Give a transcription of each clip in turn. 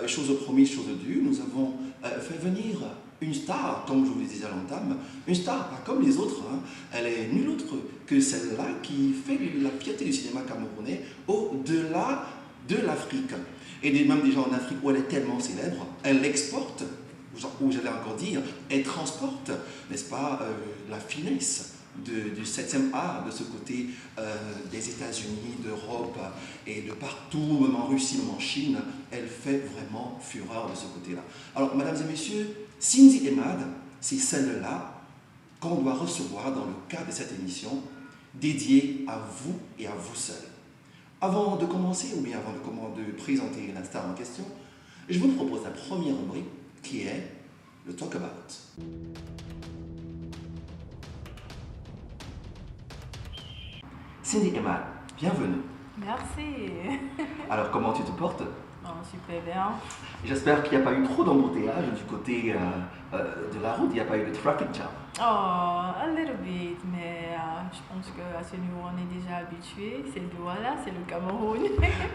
chose promise, chose due, nous avons fait venir une star, comme je vous le disais à l'entame, une star pas comme les autres, hein. Elle est nulle autre que celle-là qui fait la fierté du cinéma camerounais au-delà de l'Afrique. Et même déjà en Afrique où elle est tellement célèbre, elle l'exporte, ou j'allais encore dire, elle transporte, n'est-ce pas, la finesse du 7e art de ce côté des États-Unis, d'Europe et de partout, même en Russie, même en Chine. Elle fait vraiment fureur de ce côté-là. Alors, mesdames et messieurs, Cindy Emad, c'est celle-là qu'on doit recevoir dans le cadre de cette émission dédiée à vous et à vous seul. Avant de commencer, ou bien avant de présenter la star en question, je vous propose la première rubrique qui est le Talk About. Cindy Emad, bienvenue. Merci. Alors, comment tu te portes? Oh, super bien. J'espère qu'il n'y a pas eu trop d'embouteillage du côté de la route, il n'y a pas eu de traffic jam. Oh, a little bit, mais je pense qu'à ce niveau, on est déjà habitué. C'est le Douala, c'est le Cameroun.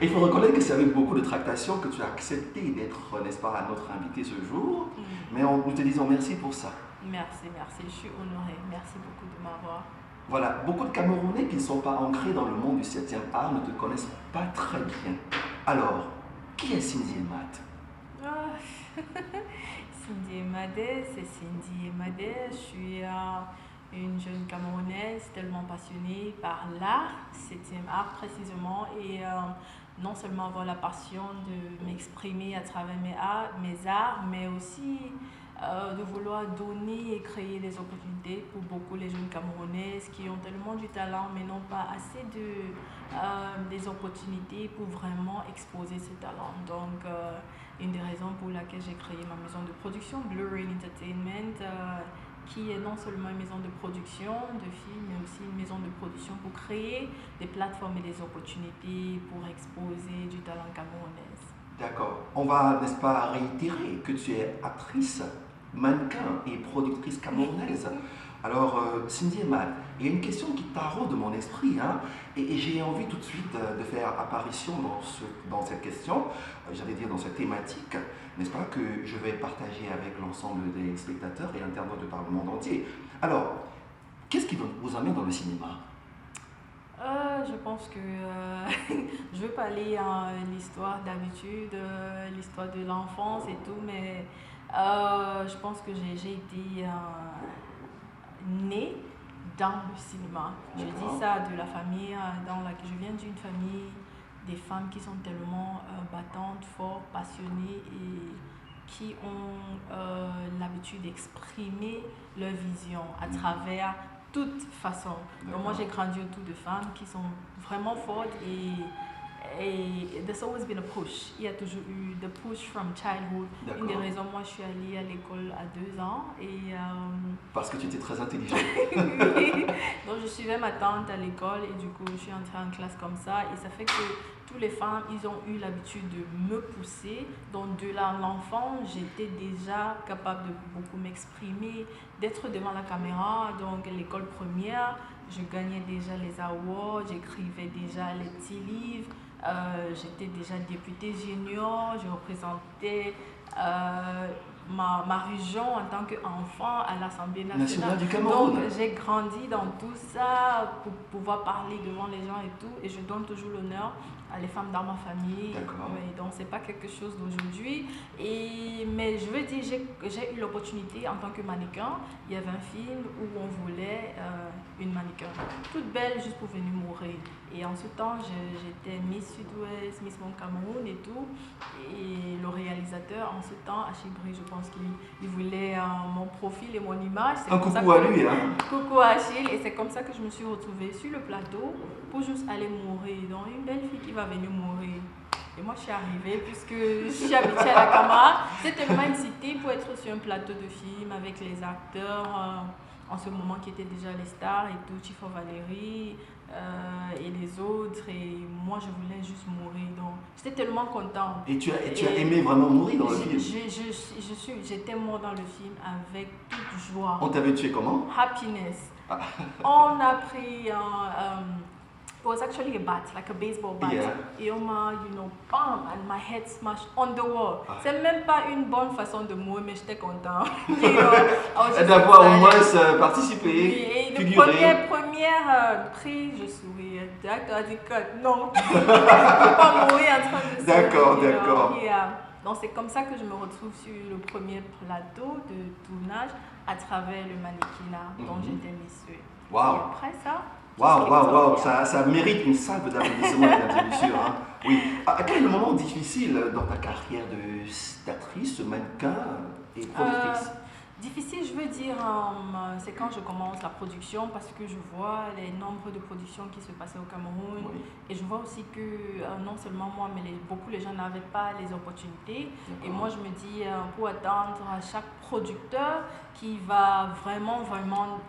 Il faut reconnaître que c'est avec beaucoup de tractation que tu as accepté d'être, n'est-ce pas, notre invité ce jour. Mais nous te disons merci pour ça. Merci, merci. Je suis honorée. Merci beaucoup de m'avoir. Voilà, beaucoup de Camerounais qui ne sont pas ancrés dans le monde du 7e art ne te connaissent pas très bien. Alors, qui est Cindy Emad? Cindy Emad, c'est Cindy Emad. Je suis une jeune Camerounaise tellement passionnée par l'art, 7e art précisément, et non seulement avoir la passion de m'exprimer à travers mes arts, mais aussi de vouloir donner et créer des opportunités pour beaucoup les jeunes Camerounaises qui ont tellement du talent mais n'ont pas assez des opportunités pour vraiment exposer ce talent. Donc, une des raisons pour laquelle j'ai créé ma maison de production, Blue Rain Entertainment, qui est non seulement une maison de production de films, mais aussi une maison de production pour créer des plateformes et des opportunités pour exposer du talent camerounais. D'accord. On va, n'est-ce pas, réitérer que tu es actrice, mannequin et productrice camerounaise. Alors, Cindy Emad, il y a une question qui taraude de mon esprit, hein, et j'ai envie tout de suite de faire apparition dans cette question, j'allais dire dans cette thématique, n'est-ce pas, que je vais partager avec l'ensemble des spectateurs et internautes de par le monde entier. Alors, qu'est-ce qui vous amène dans le cinéma? Je pense que je veux parler l'histoire d'habitude, l'histoire de l'enfance et tout, mais je pense que j'ai été née dans le cinéma. Je dis ça de la famille dans laquelle je viens, d'une famille des femmes qui sont tellement battantes, fortes, passionnées et qui ont l'habitude d'exprimer leur vision à travers toute façon. Donc moi j'ai grandi autour de femmes qui sont vraiment fortes et there's always been a push. Il y a toujours eu the push from childhood. Une des raisons, moi je suis allée à l'école à 2 ans et parce que tu étais très intelligente. oui. Donc je suivais ma tante à l'école et du coup je suis entrée en classe comme ça et ça fait que toutes les femmes, ils ont eu l'habitude de me pousser. Donc de là, l'enfant, j'étais déjà capable de beaucoup m'exprimer, d'être devant la caméra. Donc l'école primaire, je gagnais déjà les awards, j'écrivais déjà les petits livres. J'étais déjà députée junior, je représentais ma région en tant qu'enfant à l'Assemblée nationale du Cameroun. Donc j'ai grandi dans tout ça pour pouvoir parler devant les gens et tout, et je donne toujours l'honneur à les femmes dans ma famille. Oui, donc c'est pas quelque chose d'aujourd'hui. Mais je veux dire, j'ai eu l'opportunité en tant que mannequin. Il y avait un film où on voulait une mannequin toute belle juste pour venir mourir. Et en ce temps, j'étais Miss Sud-Ouest, Miss Monde Cameroun et tout. Et le réalisateur, en ce temps, Achille Brie, je pense qu'il voulait mon profil et mon image. Un coucou à lui, hein. Coucou Achille. Et c'est comme ça que je me suis retrouvée sur le plateau pour juste aller mourir. Donc une belle fille qui va venir mourir. Et moi, je suis arrivée puisque je suis habituée à la caméra. C'était tellement excitée pour être sur un plateau de film avec les acteurs en ce moment qui étaient déjà les stars et tout, Tifo Valérie et les autres. Et moi, je voulais juste mourir. Donc, j'étais tellement contente. Et tu as aimé vraiment mourir dans le film? J'étais mort dans le film avec toute joie. On t'avait tué comment? Happiness. On a pris It was actually a bat, like a baseball bat. Yeah. Et on m'a, bam, and my head smashed on the wall. Ah. C'est même pas une bonne façon de mourir, mais j'étais content. I was just D'avoir au excited. moins Oui, participé, et le figuré. premier prix, je souriais. Le directeur a dit que non, je ne peux pas mourir en train de sourire. D'accord, d'accord. Donc c'est comme ça que je me retrouve sur le premier plateau de tournage à travers le mannequinat dont j'étais Miss. Waouh. Et après ça, Waouh, ça mérite une salve d'applaudissements, mesdames et messieurs. Hein. Oui. Quel est le moment difficile dans ta carrière d'actrice, mannequin et productrice? Difficile, je veux dire, c'est quand je commence la production parce que je vois les nombres de productions qui se passaient au Cameroun et je vois aussi que non seulement moi, mais beaucoup de gens n'avaient pas les opportunités. Et moi, je me dis, pour attendre à chaque producteur qui va vraiment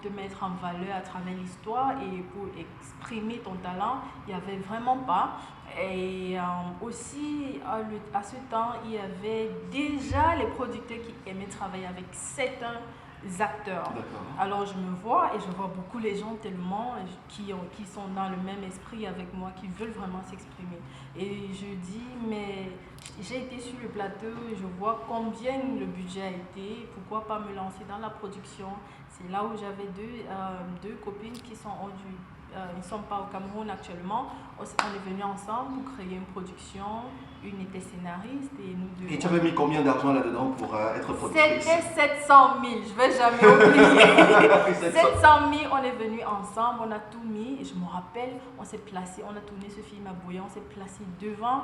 te mettre en valeur à travers l'histoire et pour exprimer ton talent, il n'y avait vraiment pas. Et aussi, à ce temps, il y avait déjà les producteurs qui aimaient travailler avec certains acteurs. Alors je me vois et je vois beaucoup les gens tellement qui sont dans le même esprit avec moi, qui veulent vraiment s'exprimer. Et je dis, mais j'ai été sur le plateau et je vois combien le budget a été, pourquoi pas me lancer dans la production. C'est là où j'avais deux copines qui sont ils ne sont pas au Cameroun actuellement. On est venus ensemble pour créer une production. Une était scénariste et nous deux. Et tu avais mis combien d'argent là-dedans pour être productrice? C'était 700 000, je ne vais jamais oublier. 700 000, on est venus ensemble, on a tout mis. Et je me rappelle, on s'est placé, on a tourné ce film à Boya, on s'est placé devant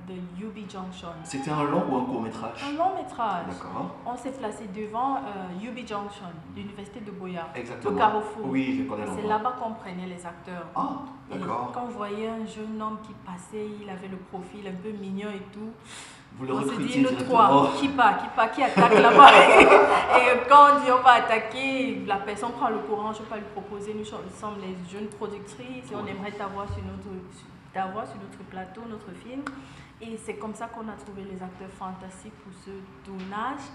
de UB Junction. C'était un long ou un court métrage? Un long métrage. D'accord. On s'est placé devant UB Junction, l'université de Boya. Exactement. Le Carrefour. Oui, je connais l'endroit. C'est là-bas qu'on prenait les acteurs. Ah, d'accord. Quand on voyait un jeune homme qui passait, il avait le profil un peu mignon et tout. Vous le on se recrutiez dit le 3, directement. qui attaque là-bas. Et quand on dit on va attaquer, la personne prend le courant, je peux pas lui proposer, nous sommes les jeunes productrices et on aimerait t'avoir sur notre plateau, notre film. Et c'est comme ça qu'on a trouvé les acteurs fantastiques pour ce tournage.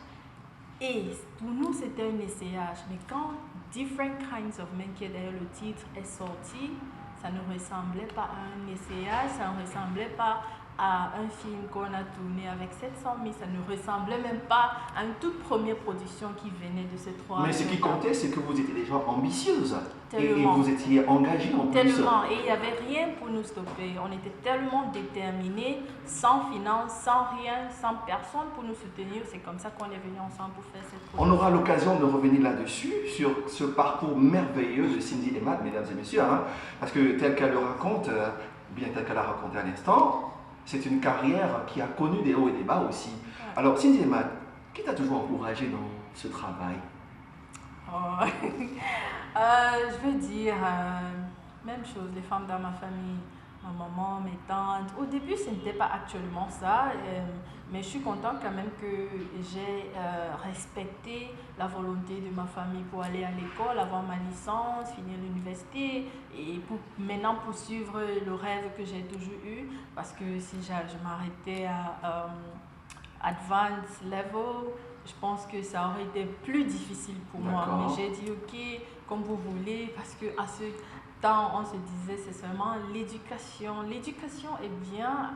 Et pour nous, c'était un essayage. Mais quand Different Kinds of Men, qui est d'ailleurs le titre, est sorti, ça ne ressemblait pas à un essayage, ça ne ressemblait pas à un film qu'on a tourné avec 700 000, ça ne ressemblait même pas à une toute première production qui venait de ces trois. Mais ce qui comptait, c'est que vous étiez des gens ambitieuses et Tellement. vous étiez engagés en plus. Tellement, et il n'y avait rien pour nous stopper. On était tellement déterminés, sans finance, sans rien, sans personne pour nous soutenir. C'est comme ça qu'on est venus ensemble pour faire cette production. On aura l'occasion de revenir là-dessus, sur ce parcours merveilleux de Cindy et Matt, mesdames et messieurs, hein, parce que tel qu'elle le raconte, bien tel qu'elle a raconté à l'instant, c'est une carrière qui a connu des hauts et des bas aussi. Ouais. Alors, Cindy et Matt, qui t'a toujours encouragé dans ce travail? Je veux dire, même chose, les femmes dans ma famille, ma maman, mes tantes. Au début, ce n'était pas actuellement ça, mais je suis contente quand même que j'ai respecté la volonté de ma famille pour aller à l'école, avoir ma licence, finir l'université et pour maintenant poursuivre le rêve que j'ai toujours eu. Parce que si je m'arrêtais à advanced level, je pense que ça aurait été plus difficile pour moi. Mais j'ai dit ok, comme vous voulez, parce que à ce temps, on se disait c'est seulement l'éducation. L'éducation est bien,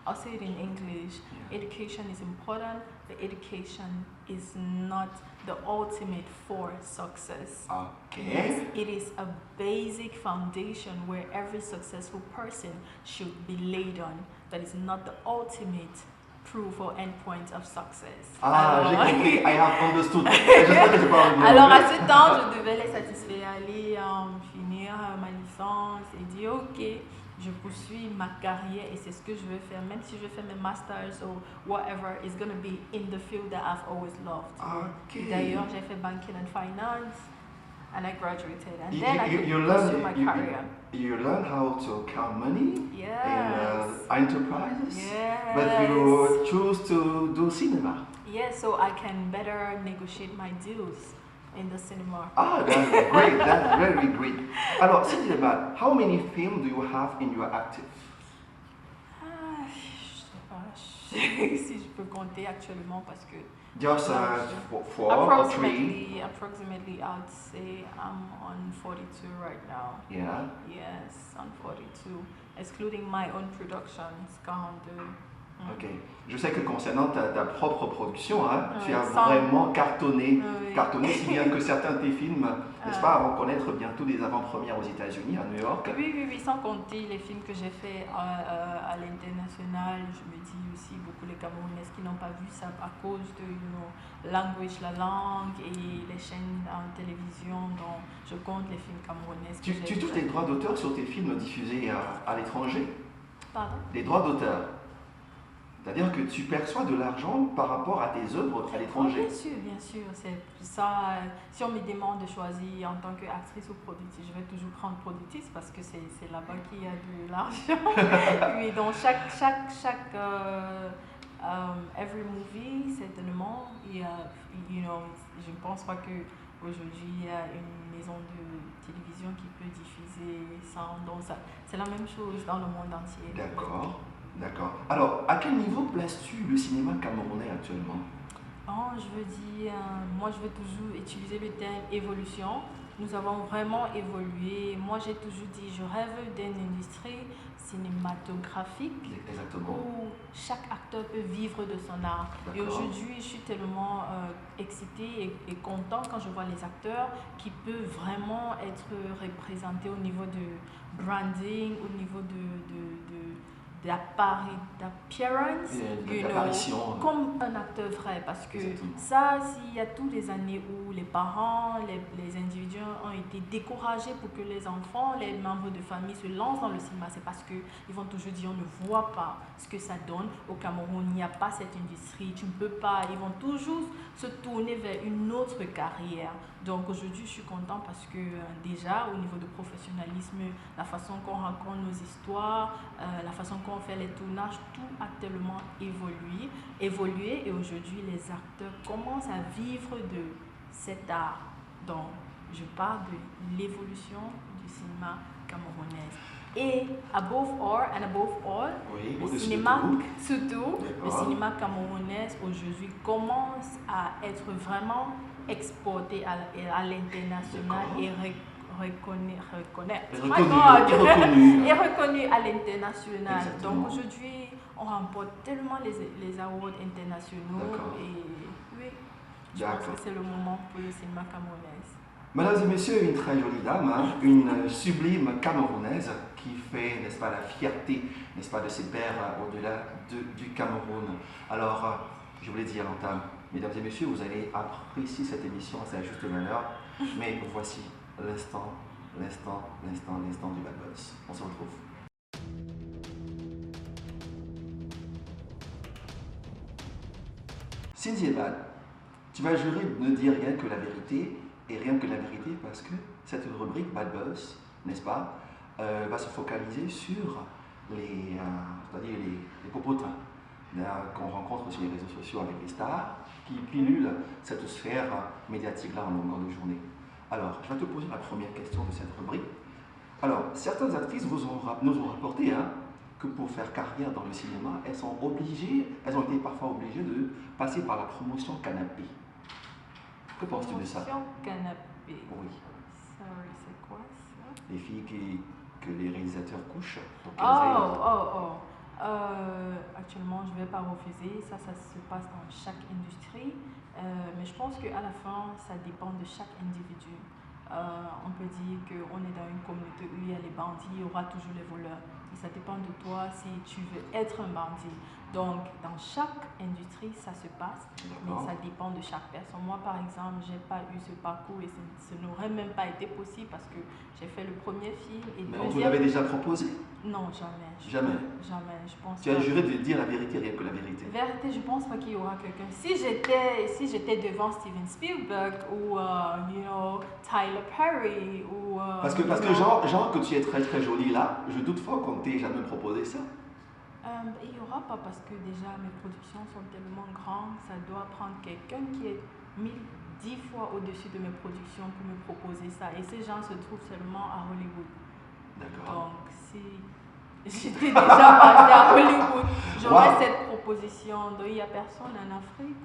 I'll say it in English, education is important, but education is not the ultimate for success. Okay. Yes, it is a basic foundation where every successful person should be laid on, but it's not the ultimate proof or endpoint of success. J'ai compris. I have understood. J'espère que je parle bien. Alors à ce temps, je devais les satisfaire, aller finir ma licence et dire ok, je poursuis ma carrière et c'est ce que je veux faire, même si je fais mes masters ou whatever, it's going to be in the field that I've always loved. Okay. D'ailleurs, j'ai fait banking and finance and I graduated and then I could pursue my career. You learn how to count money in enterprises, yes. But you choose to do cinema. Yes, so I can better negotiate my deals in the cinema. That's great. That's very great. Alors, Cindy, how many films do you have in your active? Je sais pas, si je peux compter actuellement parce que Just four or three. approximately, I'd say I'm on 42 right now. Yeah. Yes, on 42, excluding my own productions, 42. Ok. Je sais que concernant ta propre production, hein, tu Ouais, as sans- vraiment cartonné, Oui. cartonné si bien que certains de tes films, n'est-ce pas, vont connaître bientôt des avant-premières aux États-Unis, à New York. Oui, sans compter les films que j'ai faits à l'international. Je me dis aussi beaucoup les Camerounais qui n'ont pas vu ça à cause de language, la langue et les chaînes en télévision. Donc, je compte les films camerounais. Tu touches des droits d'auteur sur tes films diffusés à l'étranger? Pardon? Des droits d'auteur. C'est-à-dire que tu perçois de l'argent par rapport à tes œuvres à l'étranger. Bien sûr, c'est ça. Si on me demande de choisir en tant qu'actrice ou productrice, je vais toujours prendre productrice parce que c'est là-bas qu'il y a de l'argent. Oui, donc every movie, certainement, il y a, je ne pense pas qu'aujourd'hui il y a une maison de télévision qui peut diffuser ça. Donc c'est la même chose dans le monde entier. D'accord. D'accord. Alors, à quel niveau places-tu le cinéma camerounais actuellement? Je veux dire, moi je veux toujours utiliser le terme évolution. Nous avons vraiment évolué. Moi j'ai toujours dit, je rêve d'une industrie cinématographique Exactement. où chaque acteur peut vivre de son art. Et aujourd'hui, je suis tellement excitée et content quand je vois les acteurs qui peuvent vraiment être représentés au niveau de branding, au niveau d'appearance, comme un acteur vrai, parce que ça, s'il y a toutes les années où les parents, les individus ont été découragés pour que les enfants, les membres de famille se lancent dans le cinéma, c'est parce qu'ils vont toujours dire on ne voit pas ce que ça donne. Au Cameroun, il n'y a pas cette industrie, tu ne peux pas, ils vont toujours se tourner vers une autre carrière. Donc aujourd'hui, je suis contente parce que déjà, au niveau du professionnalisme, la façon qu'on raconte nos histoires, la façon qu'on fait les tournages, tout a tellement évolué et aujourd'hui, les acteurs commencent à vivre de cet art. Donc, je parle de l'évolution du cinéma camerounais. Et above all, oui, le cinéma, surtout le cinéma camerounais aujourd'hui commence à être vraiment exporté à l'international et reconnu à l'international. Donc aujourd'hui, on remporte tellement les awards internationaux et oui, je pense que c'est le moment pour le cinéma camerounais. Mesdames et messieurs, une très jolie dame, hein, une sublime Camerounaise qui fait, n'est-ce pas, la fierté, n'est-ce pas, de ses pairs au-delà du Cameroun. Alors, je voulais dire à l'entame, mesdames et messieurs, vous allez apprécier cette émission à sa juste valeur, mais voici l'instant du Bad Buzz. On se retrouve. Cynthia Bad, tu vas jurer de ne dire rien que la vérité, et rien que la vérité parce que cette rubrique Bad Buzz, n'est-ce pas, va se focaliser sur c'est-à-dire les popotins qu'on rencontre sur les réseaux sociaux avec les stars qui pilulent cette sphère médiatique-là en longueur de journée. Alors, je vais te poser la première question de cette rubrique. Alors, certaines actrices nous ont rapporté que pour faire carrière dans le cinéma, elles ont été parfois obligées de passer par la promotion canapé. Que penses-tu de ça? Promotion canapé. Oui. Sorry, c'est quoi ça? Les filles que les réalisateurs couchent pour qu'elles actuellement, je ne vais pas refuser. Ça se passe dans chaque industrie. Mais je pense qu'à la fin, ça dépend de chaque individu. On peut dire qu'on est dans une communauté où il y a les bandits, il y aura toujours les voleurs. Et ça dépend de toi si tu veux être un bandit. Donc, dans chaque industrie, ça se passe, mais ça dépend de chaque personne. Moi, par exemple, je n'ai pas eu ce parcours et ce n'aurait même pas été possible parce que j'ai fait le premier film. Et mais on vous l'avait déjà proposé? Non, jamais. Jamais? Jamais, je pense tu as juré de dire la vérité, rien que la vérité? Vérité, je ne pense pas qu'il y aura quelqu'un. Si j'étais devant Steven Spielberg ou, Tyler Perry ou... parce que genre que tu es très très jolie là, je doute fort qu'on t'ait jamais proposé ça. Il n'y aura pas parce que déjà mes productions sont tellement grandes, ça doit prendre quelqu'un qui est 10 fois au-dessus de mes productions pour me proposer ça. Et ces gens se trouvent seulement à Hollywood. D'accord. Donc si j'étais déjà passée à Hollywood, j'aurais cette proposition propositions, donc il n'y a personne en Afrique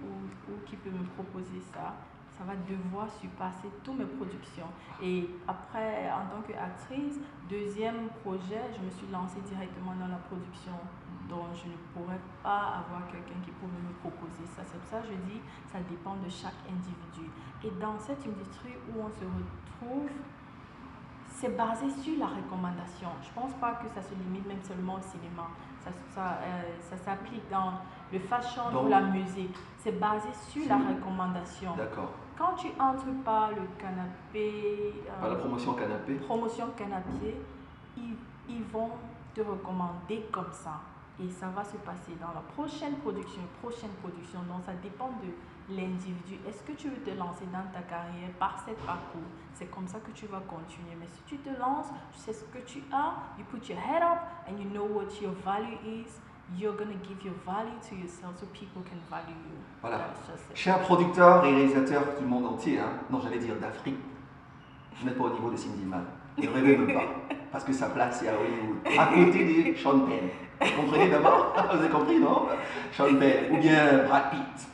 qui peut me proposer ça. Ça va devoir surpasser toutes mes productions. Et après, en tant qu'actrice, deuxième projet, je me suis lancée directement dans la production. Donc, je ne pourrais pas avoir quelqu'un qui pourrait me proposer ça. C'est pour ça que je dis, ça dépend de chaque individu. Et dans cette industrie où on se retrouve, c'est basé sur la recommandation. Je ne pense pas que ça se limite même seulement au cinéma. Ça s'applique dans le fashion ou la musique. C'est basé sur la recommandation. D'accord. Quand tu entres par le canapé, par la promotion canapé, ils vont te recommander comme ça. Et ça va se passer dans la prochaine production. Donc ça dépend de l'individu. Est-ce que tu veux te lancer dans ta carrière par cet parcours? C'est comme ça que tu vas continuer. Mais si tu te lances, tu sais ce que tu as, you put your head up and you know what your value is, you're going to give your value to yourself so people can value you. Voilà. Chers producteurs et réalisateurs du monde entier, non, j'allais dire d'Afrique, vous n'êtes pas au niveau de Cindy Imad. Et ne rêvez même pas, parce que sa place est à Hollywood, à côté de Sean Penn. Vous comprenez d'abord? Vous avez compris, non? Sean Penn, ou bien Brad Pitt.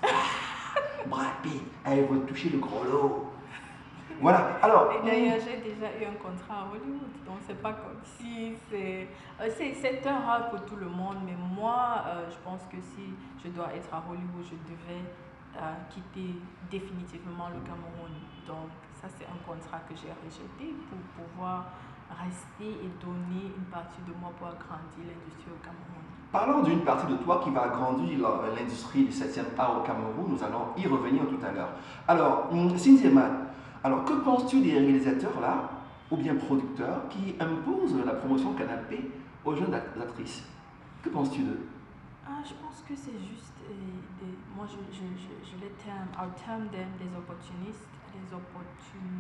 Brad Pitt, elle veut toucher le gros lot. Voilà, alors... Et d'ailleurs, j'ai déjà eu un contrat à Hollywood, donc c'est pas comme si c'est un rêve pour tout le monde, mais moi, je pense que si je dois être à Hollywood, je devais quitter définitivement le Cameroun. Donc ça, c'est un contrat que j'ai rejeté pour pouvoir rester et donner une partie de moi pour agrandir l'industrie au Cameroun. Parlons d'une partie de toi qui va agrandir l'industrie du 7e art au Cameroun. Nous allons y revenir tout à l'heure. Alors, Cindy Imad, alors que penses-tu des réalisateurs là, ou bien producteurs, qui imposent la promotion canapé aux jeunes actrices? Que penses-tu d'eux? Je pense que c'est juste, moi je les terme, des opportunistes.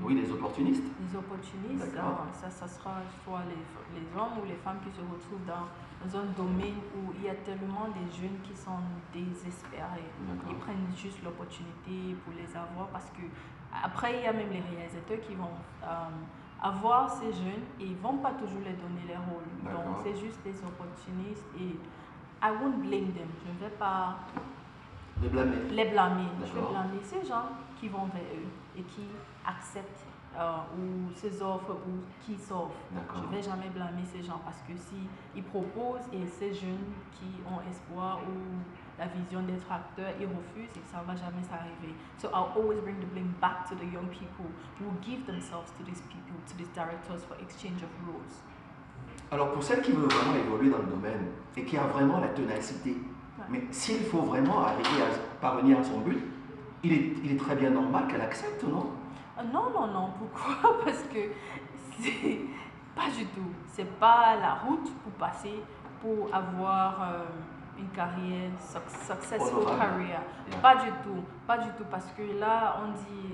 Oui, les opportunistes. Les opportunistes, ça sera soit les hommes ou les femmes qui se retrouvent dans un domaine où il y a tellement de jeunes qui sont désespérés. Ils prennent juste l'opportunité pour les avoir parce que après il y a même les réalisateurs qui vont avoir ces jeunes et ils ne vont pas toujours les donner les rôles. Donc c'est juste des opportunistes et I won't blame them. Je ne vais pas les blâmer. Je vais blâmer ces gens qui vont vers eux et qui acceptent ou ces offres ou qui s'offrent. Je ne vais jamais blâmer ces gens parce que si ils proposent et ces jeunes qui ont espoir ou la vision d'être acteur, ils refusent et ça ne va jamais s'arriver. So I'll always bring the blame back to the young people who give themselves to these people, to these directors for exchange of roles. Alors pour celle qui veut vraiment évoluer dans le domaine et qui a vraiment la ténacité, mais s'il faut vraiment arriver à parvenir à son but, il est très bien normal qu'elle accepte, non? Non. Pourquoi? Parce que c'est pas du tout. C'est pas la route pour passer, pour avoir une carrière, successful career. Pas du tout. Parce que là,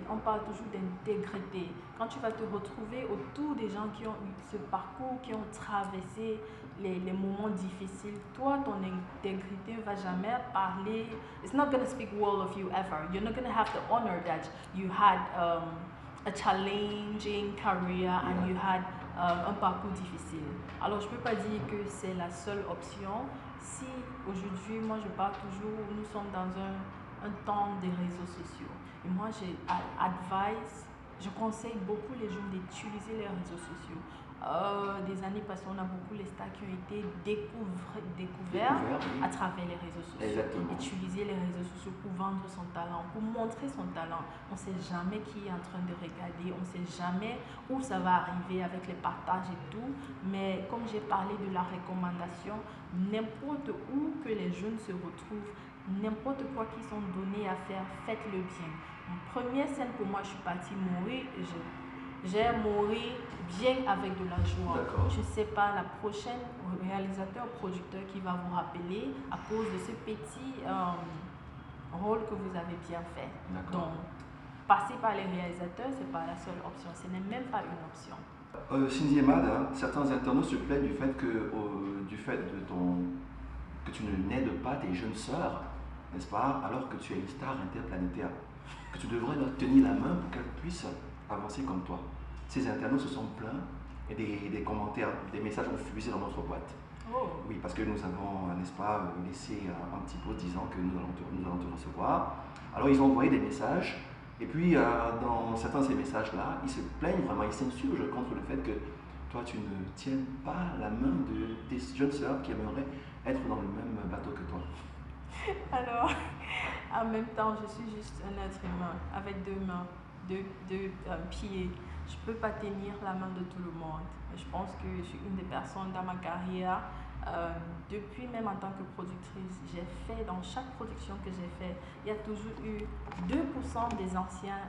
on parle toujours d'intégrité. Quand tu vas te retrouver autour des gens qui ont eu ce parcours, qui ont traversé les moments difficiles, toi, ton intégrité ne va jamais parler. It's not going to speak well of you ever. You're not going to have the honor that you had a challenging career and you had un parcours difficile. Alors, je ne peux pas dire que c'est la seule option. Si aujourd'hui, moi je parle toujours, nous sommes dans un temps des réseaux sociaux. Et moi, je conseille beaucoup les jeunes d'utiliser les réseaux sociaux. Des années passées, on a beaucoup les stars qui ont été découverts à travers les réseaux sociaux. Exactement. Utiliser les réseaux sociaux pour vendre son talent, pour montrer son talent. On ne sait jamais qui est en train de regarder, on ne sait jamais où ça va arriver avec les partages et tout. Mais comme j'ai parlé de la recommandation, n'importe où que les jeunes se retrouvent, n'importe quoi qu'ils sont donnés à faire, faites-le bien. Première scène pour moi, je suis partie mourir. J'ai mouru bien avec de la joie. Je ne sais pas, la prochaine réalisateur, producteur qui va vous rappeler à cause de ce petit rôle que vous avez bien fait. Donc, passer par les réalisateurs, ce n'est pas la seule option. Ce n'est même pas une option. Cindy Imad, certains internautes se plaignent du fait que tu n'aides pas tes jeunes sœurs, n'est-ce pas, alors que tu es une star interplanétaire, que tu devrais leur tenir la main pour qu'elles puissent avancer comme toi. Ces internautes se sont plaints et des commentaires, des messages ont fusé dans notre boîte. Oh, Oui, parce que nous avons, n'est-ce pas, laissé un petit pot disant que nous allons te recevoir. Alors ils ont envoyé des messages, et puis dans certains de ces messages-là, ils se plaignent vraiment, ils s'insurgent contre le fait que toi tu ne tiennes pas la main de tes jeunes sœurs qui aimeraient être dans le même bateau que toi. alors, en même temps, je suis juste un être humain avec deux mains, deux pieds. Je ne peux pas tenir la main de tout le monde. Je pense que je suis une des personnes dans ma carrière, depuis même en tant que productrice, j'ai fait dans chaque production que j'ai fait, il y a toujours eu 2% des anciens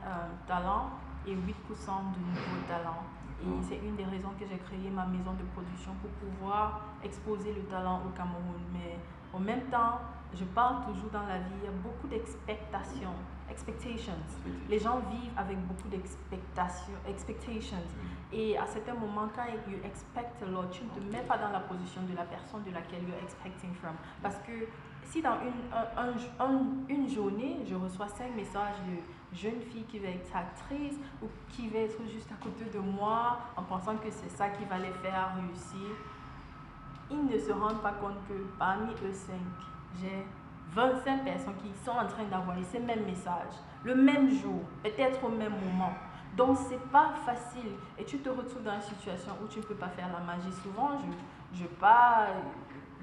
talents et 8% de nouveaux talents. Et c'est une des raisons que j'ai créé ma maison de production pour pouvoir exposer le talent au Cameroun. Mais en même temps, je parle toujours dans la vie, il y a beaucoup d'expectations, expectations. Les gens vivent avec beaucoup d'expectations, expectations. Et à certains moments, quand you expect a lot, tu ne te mets pas dans la position de la personne de laquelle you're expecting from. Parce que si dans une journée, je reçois 5 messages de jeunes filles qui veulent être actrices ou qui veulent être juste à côté de moi en pensant que c'est ça qui va les faire réussir, ils ne se rendent pas compte que parmi eux 5, j'ai 25 personnes qui sont en train d'envoyer ces mêmes messages le même jour, peut-être au même moment. Donc c'est pas facile et tu te retrouves dans une situation où tu ne peux pas faire la magie. Souvent je pars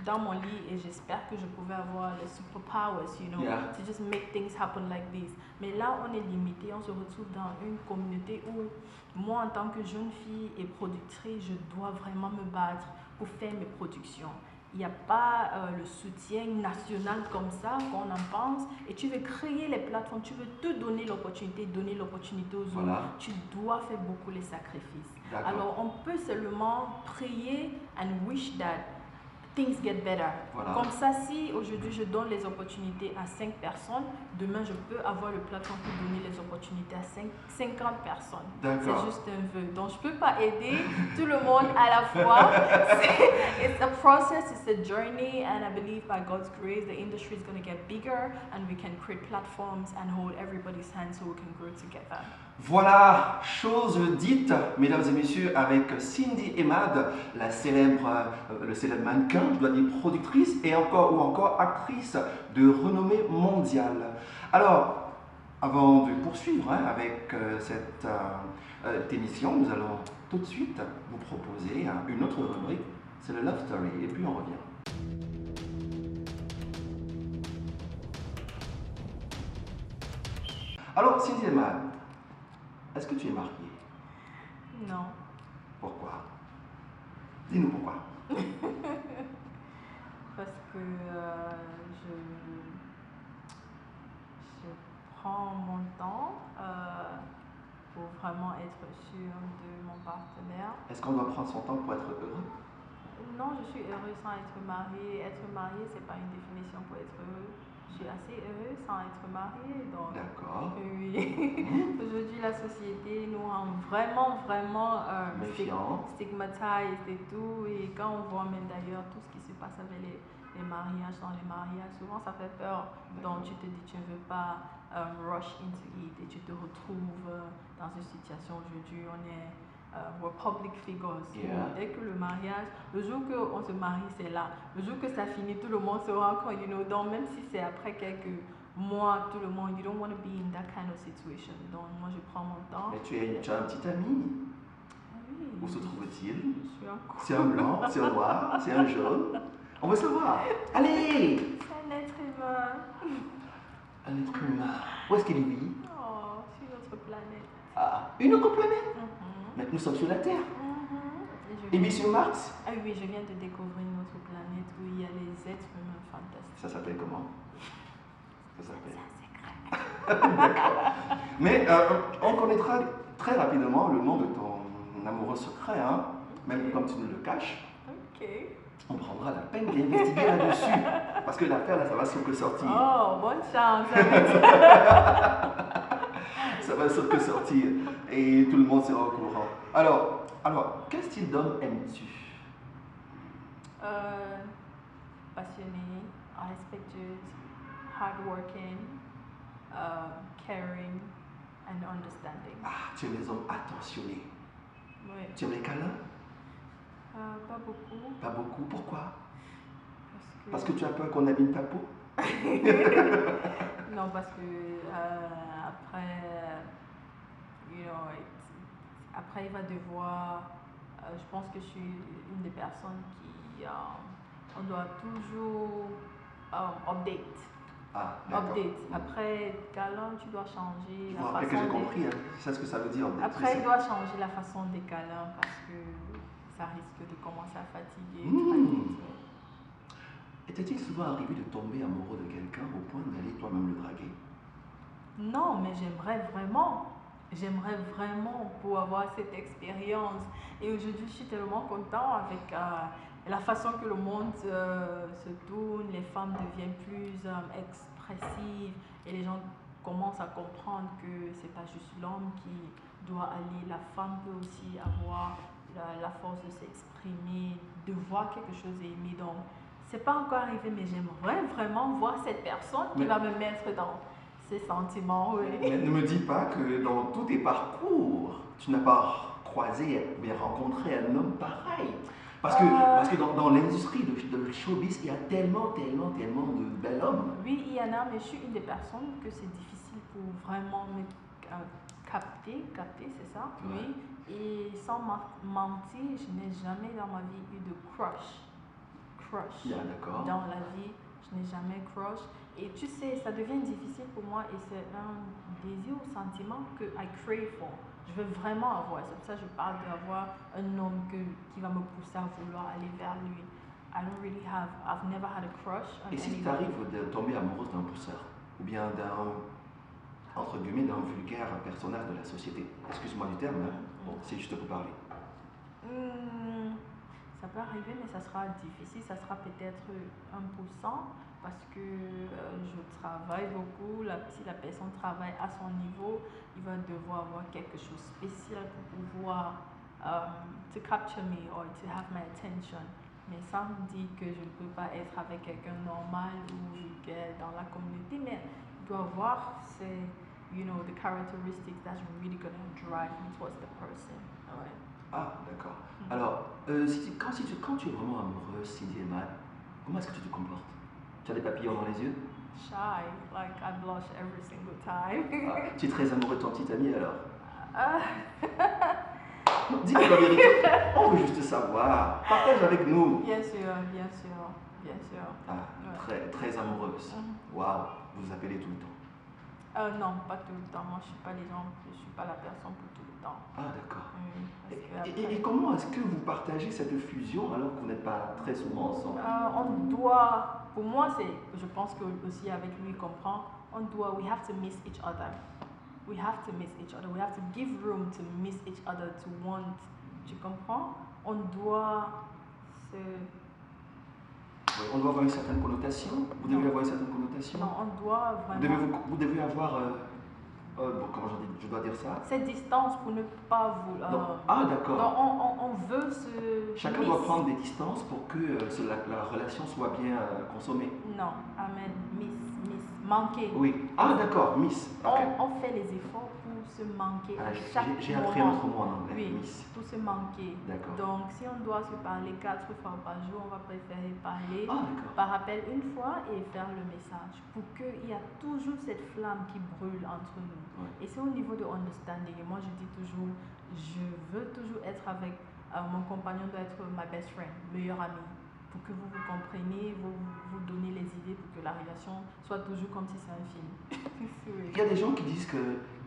dans mon lit et j'espère que je pouvais avoir les superpowers, to just make things happen like this. Mais là on est limité, on se retrouve dans une communauté où moi en tant que jeune fille et productrice, je dois vraiment me battre pour faire mes productions. Il n'y a pas le soutien national comme ça qu'on en pense et tu veux créer les plateformes, tu veux te donner l'opportunité aux autres. Voilà. Tu dois faire beaucoup les sacrifices. D'accord. Alors on peut seulement prier and wish that things get better. Voilà. Comme ça, si aujourd'hui je donne les opportunités à 5 personnes, demain je peux avoir le plateforme pour donner les opportunités à 50 personnes. D'accord. C'est juste un vœu. Donc je ne peux pas aider tout le monde à la fois. It's a process, it's a journey, and I believe by God's grace the industry is going to get bigger and we can create platforms and hold everybody's hand so we can grow together. Voilà, chose dite, mesdames et messieurs, avec Cindy Emad, le célèbre mannequin, je dois dire productrice ou encore actrice de renommée mondiale. Alors, avant de poursuivre avec cette émission, nous allons tout de suite vous proposer une autre rubrique, c'est le Love Story, et puis on revient. Alors, Cindy Emad, est-ce que tu es mariée? Non. Pourquoi? Dis-nous pourquoi. Parce que je prends mon temps pour vraiment être sûre de mon partenaire. Est-ce qu'on doit prendre son temps pour être heureux? Non, je suis heureuse sans être mariée. Être mariée, c'est pas une définition pour être heureux. Je suis assez heureuse sans être mariée. Donc, D'accord. oui. Aujourd'hui, la société nous rend vraiment Méfiants. stigmatisés et tout. Et quand on voit même d'ailleurs tout ce qui se passe avec les mariages, dans les mariages, souvent ça fait peur. Donc tu te dis, tu ne veux pas rush into it et tu te retrouves dans une situation aujourd'hui, on est we're public figures. Yeah. Dès que le mariage, le jour qu'on se marie, c'est là. Le jour que ça finit, tout le monde se rend compte, Donc même si c'est après quelques mois, tout le monde, you don't want to be in that kind of situation. Donc moi, je prends mon temps. Mais tu as un petit ami. Oui. Où se trouve-t-il? Je suis en couple. C'est un blanc, c'est un noir, c'est un jaune. On veut savoir. Allez! C'est un être humain. Un être humain. Où est-ce qu'il vit? Oh, sur notre planète. Ah, une autre planète? Mhm. Mais nous sommes sur la Terre. Mhm. Il vit sur Mars? Ah oui, je viens de découvrir une autre planète où il y a les êtres humains fantastiques. Ça s'appelle comment? Ça s'appelle. C'est un secret. D'accord. Mais on connaîtra très rapidement le nom de ton amoureux secret, hein? Même comme tu nous le caches. Ok. On prendra la peine d'investiguer là-dessus. Parce que l'affaire, là, ça va sur que sortir. Oh, bonne chance avec Ça va sur que sortir. Et tout le monde sera au courant. Alors quel style d'homme aimes-tu? Passionné, respectueux, hardworking, caring and understanding. Ah, tu aimes les hommes attentionnés. Oui. Tu aimes les câlins? Pas beaucoup. Pas beaucoup. Pourquoi? Parce que tu as peur qu'on abîme ta peau? Non, parce que après, you know, après il va devoir, je pense que je suis une des personnes qui, on doit toujours update. Ah, d'accord. Update. Après, câlin, tu dois changer Je la vous rappelle que façon j'ai compris, hein. C'est ce que ça veut dire. Après, il doit changer la façon des câlins parce que ça risque de commencer à fatiguer très Mmh. vite. Et t'est-il souvent arrivé de tomber amoureux de quelqu'un au point d'aller toi-même le draguer? Non, mais j'aimerais vraiment pour avoir cette expérience. Et aujourd'hui, je suis tellement content avec la façon que le monde se tourne, les femmes deviennent plus expressives et les gens commencent à comprendre que c'est pas juste l'homme qui doit aller, la femme peut aussi avoir la force de s'exprimer, de voir quelque chose et aimer. Donc, c'est pas encore arrivé, mais j'aimerais vraiment voir cette personne qui va me mettre dans ces sentiments, oui. Mais ne me dis pas que dans tous tes parcours, tu n'as pas croisé ou bien rencontré un homme pareil. Parce que dans l'industrie de showbiz, il y a tellement de bel homme. Oui, il y en a, mais je suis une des personnes que c'est difficile pour vraiment me capter, c'est ça? Ouais. Oui. Et sans mentir, je n'ai jamais dans ma vie eu de crush. Yeah, d'accord. Dans la vie, je n'ai jamais crush. Et tu sais, ça devient difficile pour moi et c'est un désir ou sentiment que I crave for. Je veux vraiment avoir. C'est pour ça que je parle d'avoir un homme qui va me pousser à vouloir aller vers lui. I've never had a crush on Et si anybody. t'arrives de tomber amoureuse d'un pousseur, ou bien entre guillemets, d'un vulgaire personnage de la société, excuse-moi du terme, hein. Bon, c'est juste pour parler. Ça peut arriver, mais ça sera difficile. Ça sera peut-être 1% parce que je travaille beaucoup. Si la personne travaille à son niveau, il va devoir avoir quelque chose de spécial pour pouvoir to capture me or to have my attention. Mais ça me dit que je ne peux pas être avec quelqu'un normal ou vulgaire dans la communauté, mais il doit avoir the characteristics that's really going to drive me towards the person. Ouais. Ah, d'accord. Alors, quand tu es vraiment amoureuse, Cindy et Matt, comment est-ce que tu te comportes? Tu as des papillons dans les yeux? Shy, like I blush every single time. Tu es très amoureux de ton petit ami alors? Uh, Non, dis-nous la vérité. On veut juste savoir. Partage avec nous. bien sûr, bien sûr, bien sûr. Ah, Ouais. très amoureuse. Waouh, vous vous appelez tout le temps. Non, pas tout le temps. Moi, je suis pas la personne pour tout le temps. Ah, d'accord. Parce que après, Et comment est-ce que vous partagez cette fusion alors que vous n'êtes pas très souvent ensemble? pour moi, je pense que aussi avec lui, il comprend, we have to miss each other. We have to miss each other. We have to give room to miss each other, to want. Tu comprends? On doit se. On doit avoir une certaine connotation. Vous devez avoir une certaine connotation. Non, on doit vraiment. Vous devez avoir. Bon, comment je dois dire ça? Cette distance pour ne pas vouloir. Ah, d'accord. Donc, on veut se. Chacun doit prendre des distances pour que la relation soit bien consommée. Non, amen. Manquer. Oui. Ah, d'accord, miss. Okay. On fait les efforts pour se manquer à chaque moment. J'ai appris un autre mot en anglais, oui, miss. pour se manquer. D'accord. Donc, si on doit se parler 4 fois par jour, on va préférer parler par appel une fois et faire le message pour qu'il y a toujours cette flamme qui brûle entre nous. Ouais. Et c'est au niveau de understanding. Et moi, je dis toujours, je veux toujours être avec mon compagnon, doit être ma best friend, meilleur ami. Pour que vous compreniez, vous donnez les idées pour que la relation soit toujours comme si c'est un film. Il y a des gens qui disent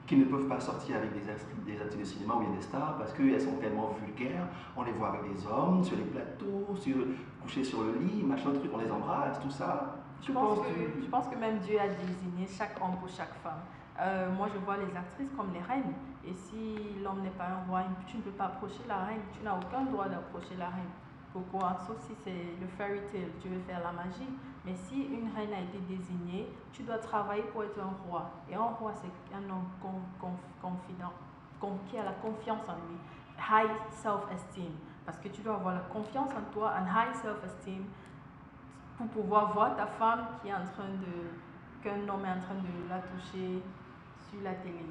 qu'ils ne peuvent pas sortir avec des actrices de cinéma ou bien des stars parce qu'elles sont tellement vulgaires. On les voit avec des hommes, sur les plateaux, couchés sur le lit, machin truc, on les embrasse, tout ça. Je pense que même Dieu a désigné chaque homme pour chaque femme. Moi, je vois les actrices comme les reines. Et si l'homme n'est pas un roi, tu ne peux pas approcher la reine. Tu n'as aucun droit d'approcher la reine. Pourquoi? Sauf si c'est le fairy tale, tu veux faire la magie. Mais si une reine a été désignée, tu dois travailler pour être un roi. Et un roi, c'est un homme confident, qui a la confiance en lui. High self-esteem. Parce que tu dois avoir la confiance en toi, un high self-esteem, pour pouvoir voir ta femme qu'un homme est en train de la toucher sur la télé.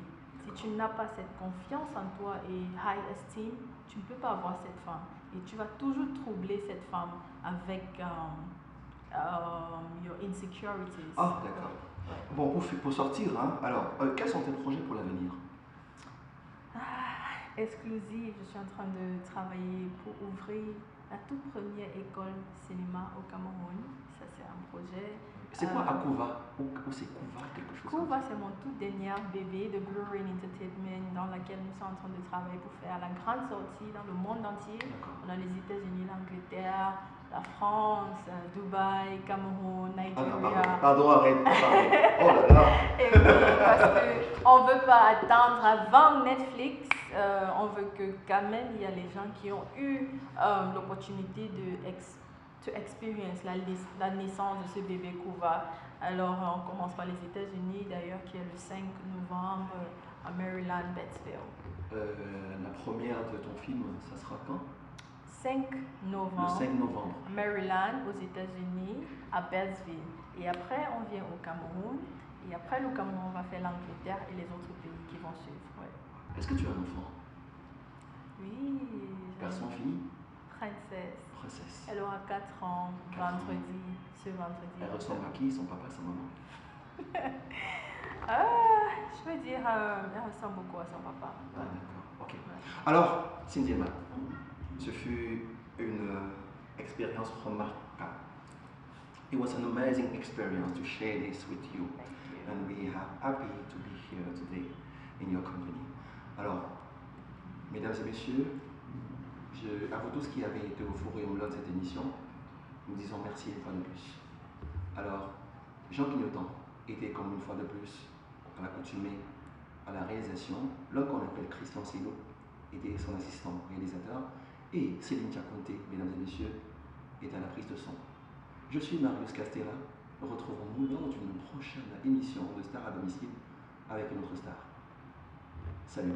Si tu n'as pas cette confiance en toi et high esteem, tu ne peux pas avoir cette femme. Et tu vas toujours troubler cette femme avec your insecurities. Ah, d'accord. Bon, pour sortir, hein, alors, quels sont tes projets pour l'avenir? Exclusive, je suis en train de travailler pour ouvrir la toute première école cinéma au Cameroun. Ça, c'est un projet. C'est quoi Akuva? Ou c'est Kuva, quelque chose comme Kuva, ça? c'est mon tout dernier bébé de Blue Rain Entertainment, dans laquelle nous sommes en train de travailler pour faire la grande sortie dans le monde entier. D'accord. On a les États-Unis, l'Angleterre, la France, Dubaï, Cameroun, Ah non, Nigeria. pardon, arrête. Oh là là. Et oui, parce qu'on ne veut pas attendre avant Netflix. On veut que quand même il y a les gens qui ont eu l'opportunité to experience la naissance de ce bébé Kuva. Alors on commence par les États-Unis d'ailleurs, qui est le 5 novembre à Maryland, Bettsville. La première de ton film, ça sera quand? 5 novembre. Le 5 novembre. Maryland aux États-Unis, à Bettsville. Et après on vient au Cameroun. Et après le Cameroun, on va faire l'Angleterre et les autres pays qui vont suivre. Ouais. Est-ce que tu as un enfant? Oui. Garçon, fille? Princesse. Princesse. Elle aura 4 ans, vendredi, ce vendredi. Elle ressemble à qui? Son papa, sa maman? Je veux dire, elle ressemble beaucoup à son papa. Ah, d'accord, ok. Ouais. Alors, Cynthia, ce fut une expérience remarquable. It was an amazing experience to share this with you. Thank you. And we are happy to be here today in your company. Alors, mesdames et messieurs, à vous tous qui avez été au four et au moulin de cette émission, nous disons merci une fois de plus. Alors, Jean Clignotant était comme une fois de plus à l'accoutumée à la réalisation. L'homme qu'on appelle Christian Silo était son assistant réalisateur. Et Céline Diaconté, mesdames et messieurs, est à la prise de son. Je suis Marius Castella. Retrouvons-nous lors d'une prochaine émission de Star à domicile avec une autre star. Salut.